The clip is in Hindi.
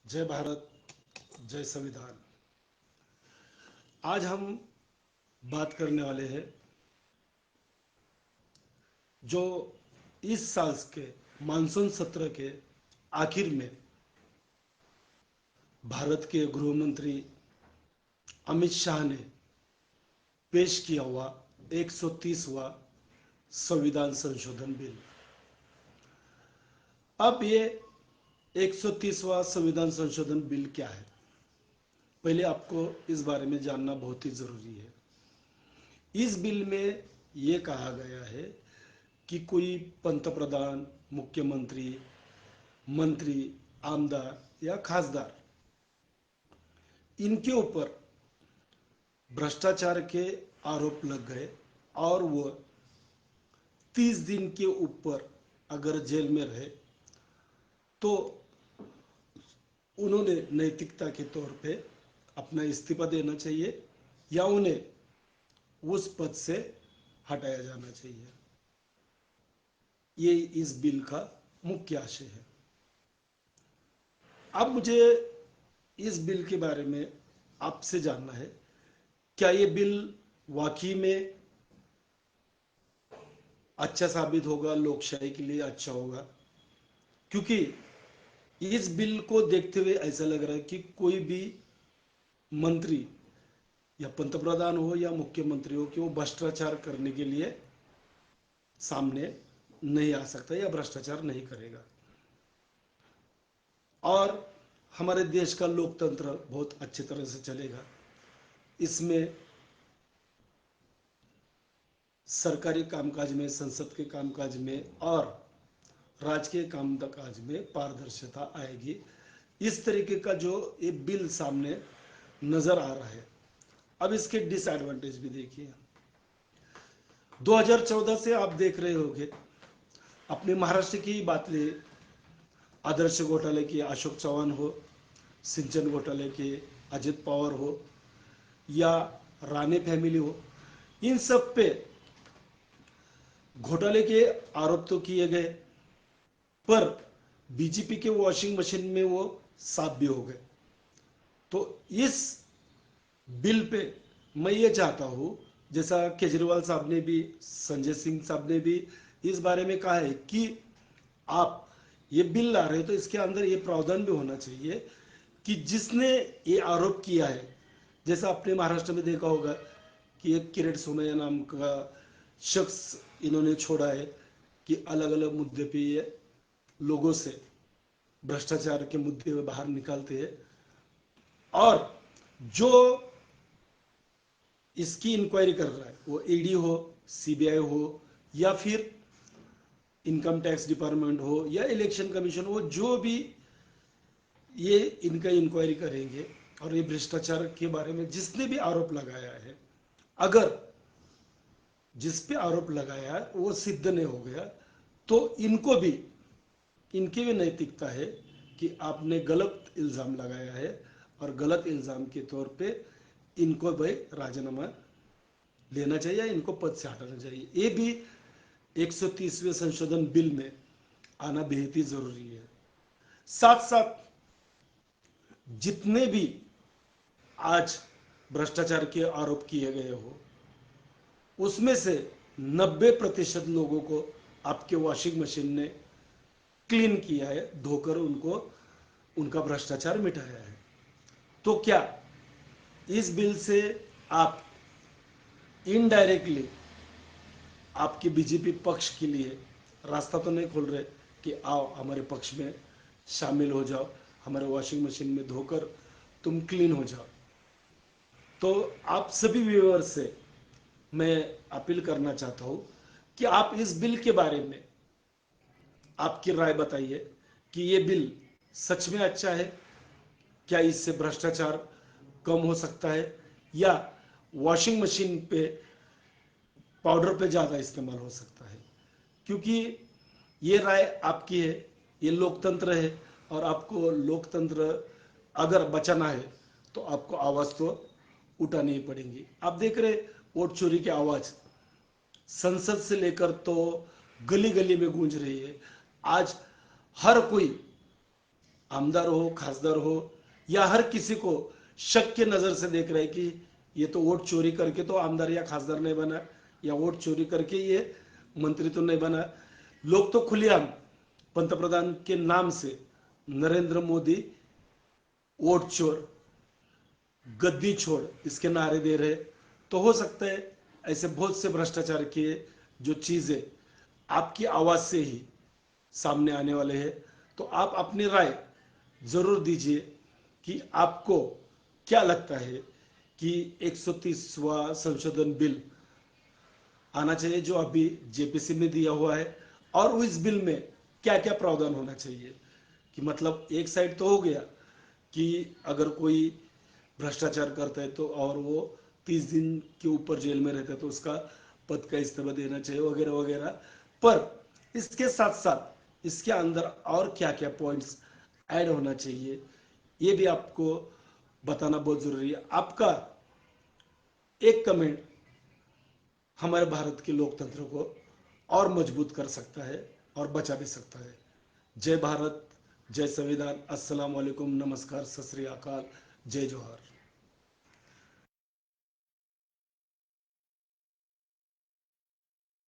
जय भारत, जय संविधान। आज हम बात करने वाले हैं जो इस साल के मानसून सत्र के आखिर में भारत के गृह मंत्री अमित शाह ने पेश किया हुआ 130वां संविधान संशोधन बिल। अब ये 130वां संविधान संशोधन बिल क्या है, पहले आपको इस बारे में जानना बहुत ही जरूरी है। इस बिल में ये कहा गया है कि कोई पंतप्रधान, मुख्यमंत्री, मंत्री, आमदार या खासदार, इनके ऊपर भ्रष्टाचार के आरोप लग गए और वो 30 दिन के ऊपर अगर जेल में रहे तो उन्होंने नैतिकता के तौर पे अपना इस्तीफा देना चाहिए या उन्हें उस पद से हटाया जाना चाहिए। ये इस बिल का मुख्य आशय है। अब मुझे इस बिल के बारे में आपसे जानना है, क्या ये बिल वाकई में अच्छा साबित होगा, लोकशाही के लिए अच्छा होगा? क्योंकि इस बिल को देखते हुए ऐसा लग रहा है कि कोई भी मंत्री या पंतप्रधान हो या मुख्यमंत्री हो कि वो भ्रष्टाचार करने के लिए सामने नहीं आ सकता या भ्रष्टाचार नहीं करेगा। और हमारे देश का लोकतंत्र बहुत अच्छी तरह से चलेगा। इसमें सरकारी कामकाज में, संसद के कामकाज में और राजकीय कामकाज में पारदर्शिता आएगी। इस तरीके का जो ये बिल सामने नजर आ रहा है। अब इसके डिसएडवांटेज भी देखिए। 2014 से आप देख रहे होंगे, अपने महाराष्ट्र की बात ले, आदर्श घोटाले की अशोक चव्हाण हो, सिंचन घोटाले के अजित पवार हो या राणे फैमिली हो, इन सब पे घोटाले के आरोप तो किए गए, पर बीजेपी के वॉशिंग मशीन में वो साफ भी हो गए। तो इस बिल पे मैं ये चाहता हूं, जैसा केजरीवाल साहब ने भी, संजय सिंह साहब ने भी इस बारे में कहा है कि आप ये बिल ला रहे हो तो इसके अंदर ये प्रावधान भी होना चाहिए कि जिसने ये आरोप किया है, जैसा आपने महाराष्ट्र में देखा होगा कि एक किरीट सोमैया नाम का शख्स इन्होंने छोड़ा है कि अलग अलग मुद्दे पे ये लोगों से भ्रष्टाचार के मुद्दे में बाहर निकालते हैं। और जो इसकी इंक्वायरी कर रहा है, वो ईडी हो, सीबीआई हो या फिर इनकम टैक्स डिपार्टमेंट हो या इलेक्शन कमीशन हो, जो भी ये इनका इंक्वायरी करेंगे और ये भ्रष्टाचार के बारे में जिसने भी आरोप लगाया है, अगर जिस पे आरोप लगाया है वो सिद्ध नहीं हो गया तो इनकी भी नैतिकता है कि आपने गलत इल्जाम लगाया है और गलत इल्जाम के तौर पे इनको भाई राजीनामा लेना चाहिए, इनको पद से हटाना चाहिए। ये भी 130वें संशोधन बिल में आना बेहद ही जरूरी है। साथ साथ जितने भी आज भ्रष्टाचार के आरोप किए गए हो, उसमें से 90% लोगों को आपके वॉशिंग मशीन ने क्लीन किया है, धोकर उनको उनका भ्रष्टाचार मिटाया है। तो क्या इस बिल से आप इनडायरेक्टली आपके बीजेपी पक्ष के लिए रास्ता तो नहीं खोल रहे कि आओ हमारे पक्ष में शामिल हो जाओ, हमारे वॉशिंग मशीन में धोकर तुम क्लीन हो जाओ? तो आप सभी व्यूअर्स से मैं अपील करना चाहता हूं कि आप इस बिल के बारे में आपकी राय बताइए कि ये बिल सच में अच्छा है, क्या इससे भ्रष्टाचार कम हो सकता है या वॉशिंग मशीन पे पाउडर पे ज्यादा इस्तेमाल हो सकता है? क्योंकि ये राय आपकी है, ये लोकतंत्र है और आपको लोकतंत्र अगर बचाना है तो आपको आवाज तो उठानी ही पड़ेगी। आप देख रहे वोट चोरी की आवाज संसद से लेकर तो गली गली में गूंज रही है। आज हर कोई आमदार हो, खासदार हो, या हर किसी को शक के नजर से देख रहे हैं कि ये तो वोट चोरी करके तो आमदार या खासदार नहीं बना, या वोट चोरी करके ये मंत्री तो नहीं बना। लोग तो खुलेआम पंतप्रधान के नाम से नरेंद्र मोदी वोट चोर, गद्दी छोड़ इसके नारे दे रहे। तो हो सकता है ऐसे बहुत से भ्रष्टाचार की जो चीजें आपकी आवाज से ही सामने आने वाले हैं। तो आप अपनी राय जरूर दीजिए कि आपको क्या लगता है कि 130वां संशोधन बिल आना चाहिए जो अभी जेपीसी में दिया हुआ है, और इस बिल में क्या क्या प्रावधान होना चाहिए। कि मतलब एक साइड तो हो गया कि अगर कोई भ्रष्टाचार करता है तो और वो 30 दिन के ऊपर जेल में रहता है तो उसका पद का इस्तीफा देना चाहिए वगैरह वगैरह। पर इसके साथ साथ इसके अंदर और क्या क्या पॉइंट्स ऐड होना चाहिए ये भी आपको बताना बहुत जरूरी है। आपका एक कमेंट हमारे भारत के लोकतंत्र को और मजबूत कर सकता है और बचा भी सकता है। जय भारत, जय संविधान, अस्सलाम वालेकुम, नमस्कार, सत श्री अकाल, जय जोहार।